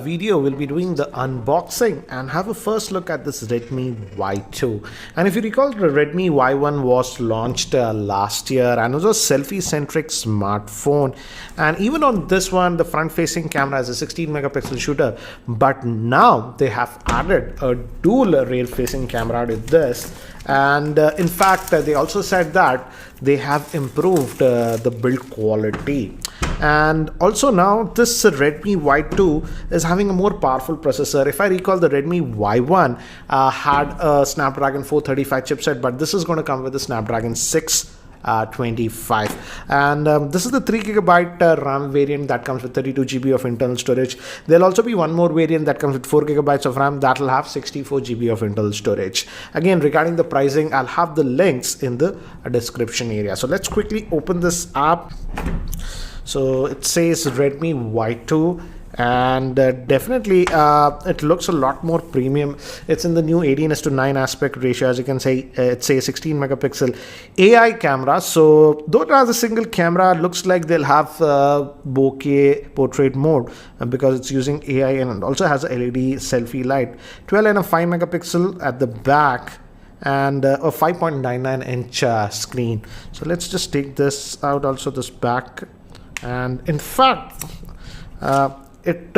video, we'll be doing the unboxing and have a first look at this Redmi Y2. And if you recall, the Redmi Y1 was launched last year and it was a selfie-centric smartphone. And even on this one, the front-facing camera is a 16 megapixel shooter. But now they have added a dual rear-facing camera to this. And in fact, they also said that they have improved the build quality. And also now this Redmi Y2 is having a more powerful processor. If I recall, the Redmi Y1 had a Snapdragon 435 chipset, but this is going to come with a Snapdragon 625, and this is the 3GB RAM variant that comes with 32GB of internal storage. There'll also be one more variant that comes with 4GB of RAM that will have 64GB of internal storage. Again, regarding the pricing, I'll have the links in the description area. So let's quickly open this up. So it says Redmi Y2, and definitely it looks a lot more premium. It's in the new 18:9 aspect ratio. As you can say, it's a 16 megapixel AI camera. So though it has a single camera, it looks like they'll have bokeh portrait mode because it's using AI, and it also has a LED selfie light. 12 and a 5 megapixel at the back, and a 5.99 inch screen. So let's just take this out, also this back. And in fact, it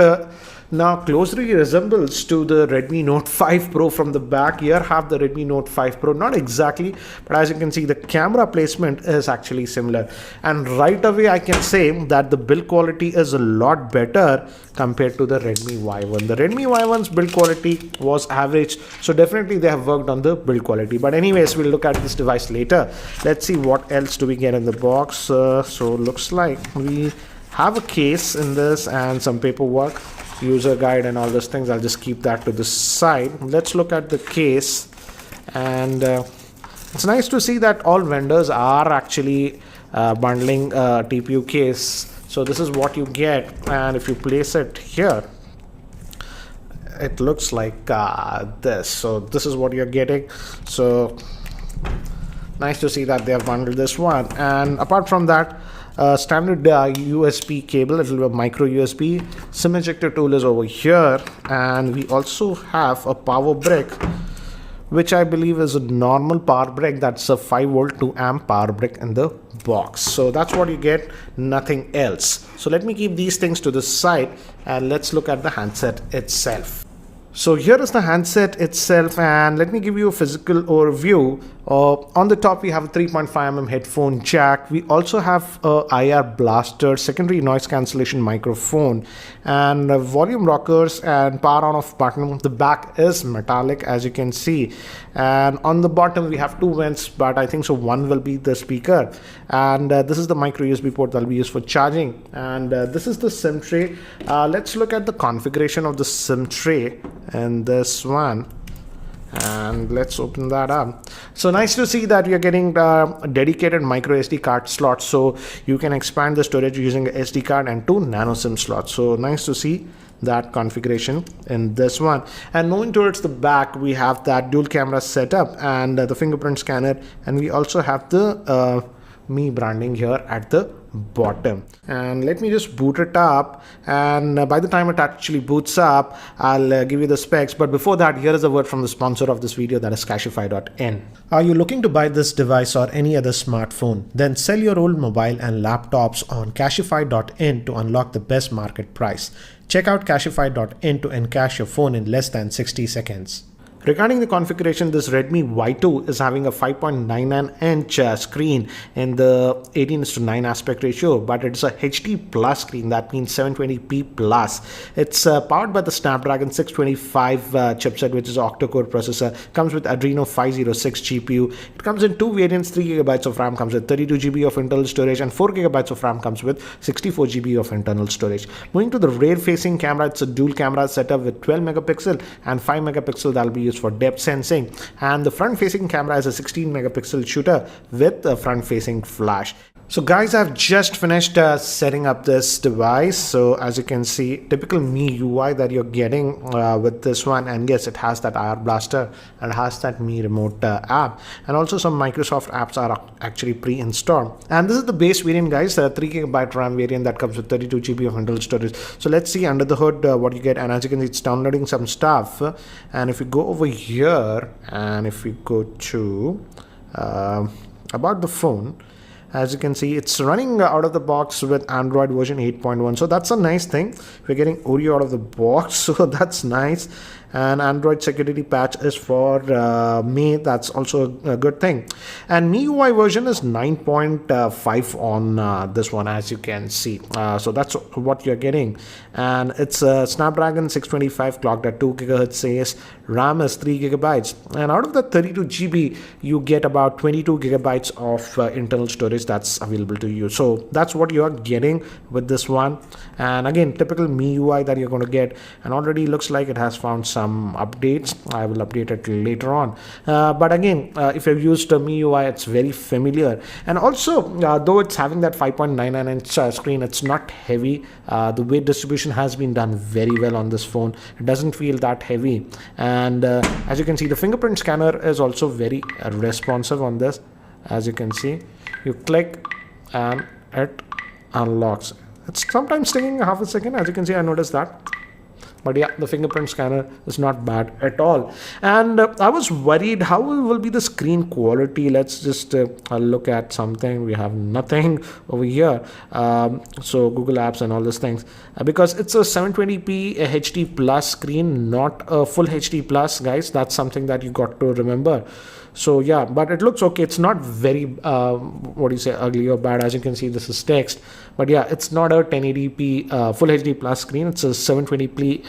now closely resembles to the Redmi Note 5 Pro from the back. Here have the Redmi Note 5 Pro, not exactly, but as you can see, the camera placement is actually similar. And right away I can say that the build quality is a lot better compared to the Redmi Y1. The Redmi Y1's build quality was average, so definitely they have worked on the build quality. But anyways, we'll look at this device later. Let's see what else do we get in the box. So looks like we have a case in this and some paperwork, user guide and all those things. I'll just keep that to the side. Let's look at the case. And it's nice to see that all vendors are actually bundling a TPU case. So this is what you get, and if you place it here, it looks like this. So this is what you're getting. So nice to see that they have bundled this one. And apart from that, standard USB cable, it will be a micro USB. SIM ejector tool is over here, and we also have a power brick, which I believe is a normal power brick. That's a 5-volt 2-amp power brick in the box. So that's what you get, nothing else. So let me keep these things to the side and let's look at the handset itself. So here is the handset itself, and let me give you a physical overview. On the top we have a 3.5mm headphone jack. We also have a IR blaster, secondary noise cancellation microphone, and volume rockers and power on off button. The back is metallic, as you can see, and on the bottom we have two vents, but I think so one will be the speaker, and this is the micro USB port that will be used for charging, and this is the SIM tray. Let's look at the configuration of the SIM tray and this one, and let's open that up. So nice to see that you're getting a dedicated micro SD card slot, so you can expand the storage using a SD card and 2 nano SIM slots. So nice to see that configuration in this one. And moving towards the back, we have that dual camera setup and the fingerprint scanner, and we also have the Mi branding here at the bottom. And let me just boot it up, and by the time it actually boots up, I'll give you the specs. But before that, here is a word from the sponsor of this video, that is Cashify.in. Are you looking to buy this device or any other smartphone? Then sell your old mobile and laptops on Cashify.in to unlock the best market price. Check out Cashify.in to encash your phone in less than 60 seconds. Regarding the configuration, this Redmi Y2 is having a 5.99 inch screen in the 18:9 aspect ratio, but it's a HD plus screen. That means 720p plus. It's powered by the Snapdragon 625 chipset, which is an octa-core processor. Comes with Adreno 506 GPU. It comes in two variants. 3GB of RAM comes with 32GB of internal storage, and 4GB of RAM comes with 64GB of internal storage. Moving to the rear-facing camera, it's a dual camera setup with 12 megapixel and 5 megapixel that will be used for depth sensing, and the front facing camera is a 16 megapixel shooter with a front facing flash. So guys, I've just finished setting up this device. So as you can see, typical Mi UI that you're getting with this one, and yes, it has that IR Blaster and has that Mi Remote app, and also some Microsoft apps are actually pre-installed. And this is the base variant, guys, 3GB RAM variant that comes with 32GB of internal storage. So let's see under the hood what you get, and as you can see, it's downloading some stuff. And if you go over here, and if we go to about the phone, as you can see, it's running out of the box with Android version 8.1. So that's a nice thing. We're getting Oreo out of the box, so that's nice. And Android security patch is for May. That's also a good thing. And MIUI version is 9.5 on this one, as you can see. So that's what you're getting. And it's a Snapdragon 625 clocked at 2 GHz says. RAM is 3 gigabytes. And out of the 32 GB, you get about 22 gigabytes of internal storage that's available to you. So that's what you're getting with this one. And again, typical MIUI that you're going to get. And already looks like it has found some updates. I will update it later on. But again, if you've used MIUI, it's very familiar. And also, though it's having that 5.99 inch screen, it's not heavy. The weight distribution has been done very well on this phone. It doesn't feel that heavy. And as you can see, the fingerprint scanner is also very responsive on this. As you can see, you click and it unlocks. It's sometimes taking half a second. As you can see, I noticed that. But yeah, the fingerprint scanner is not bad at all. And I was worried how will be the screen quality. Let's just look at something. We have nothing over here. So Google Apps and all these things. Because it's a 720p HD plus screen, not a full HD plus, guys. That's something that you got to remember. So yeah, but it looks okay. It's not very what do you say, ugly or bad. As you can see, this is text, but yeah, it's not a 1080p full HD plus screen. It's a 720p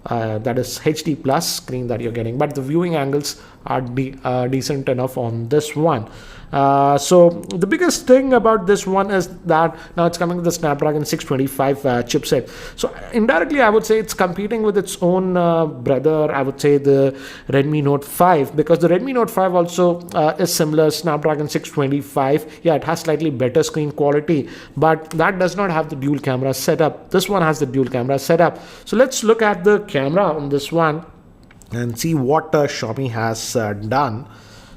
that is HD plus screen that you're getting, but the viewing angles are decent enough on this one. So the biggest thing about this one is that now it's coming with the Snapdragon 625 chipset. So indirectly, I would say it's competing with its own brother. I would say the Redmi Note 5, because the Redmi Note 5 also is similar, Snapdragon 625. Yeah, it has slightly better screen quality, but that does not have the dual camera setup. This one has the dual camera setup. So let's look at the camera on this one and see what Xiaomi has done.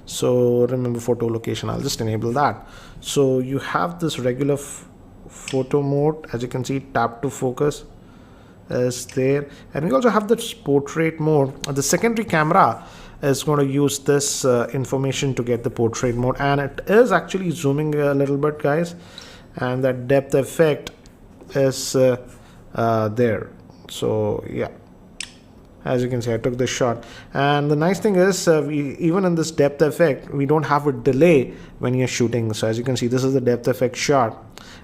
So remember photo location, I'll just enable that. So you have this regular photo mode. As you can see, tap to focus is there, and we also have this portrait mode. The secondary camera is going to use this information to get the portrait mode, and it is actually zooming a little bit, guys, and that depth effect is there. So yeah, as you can see, I took this shot, and the nice thing is even in this depth effect, we don't have a delay when you're shooting. So as you can see, this is the depth effect shot,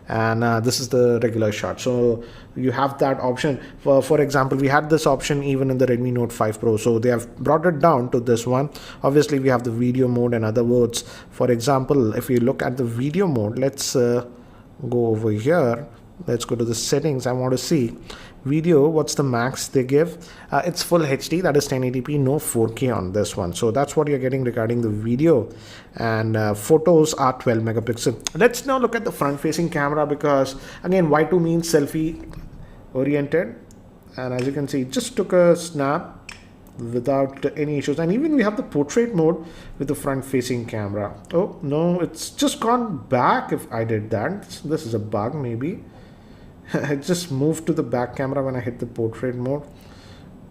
and this is the regular shot. So you have that option. For example, we had this option even in the Redmi Note 5 Pro, so they have brought it down to this one. Obviously, we have the video mode and other modes. For example, if you look at the video mode, let's go over here. Let's go to the settings. I want to see video, what's the max they give. It's full HD, that is 1080p, no 4K on this one. So that's what you're getting regarding the video. And photos are 12 megapixel. Let's now look at the front facing camera, because again, Y2 means selfie oriented, and as you can see, it just took a snap without any issues. And even we have the portrait mode with the front facing camera. Oh no, it's just gone back. If I did that, this is a bug maybe. I just moved to the back camera when I hit the portrait mode,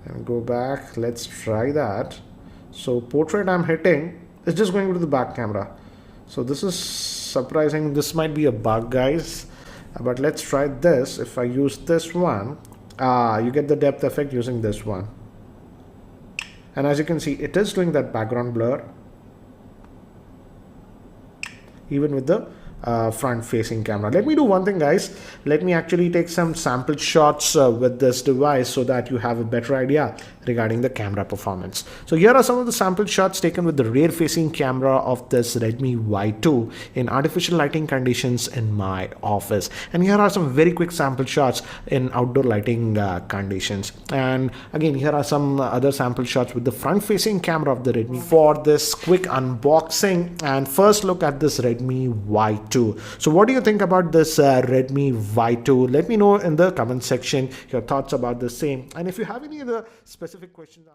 and go back. Let's try that. So portrait I'm hitting, it's just going to the back camera. So this is surprising. This might be a bug, guys, but let's try this. If I use this one, you get the depth effect using this one, and as you can see, it is doing that background blur even with the front facing camera. Let me do one thing, guys. Let me actually take some sample shots with this device so that you have a better idea regarding the camera performance. So here are some of the sample shots taken with the rear facing camera of this Redmi Y2 in artificial lighting conditions in my office. And here are some very quick sample shots in outdoor lighting conditions. And again, here are some other sample shots with the front facing camera of the Redmi for this quick unboxing. And first look at this Redmi Y2. Y2. So what do you think about this Redmi Y2? Let me know in the comment section your thoughts about the same. And if you have any other specific questions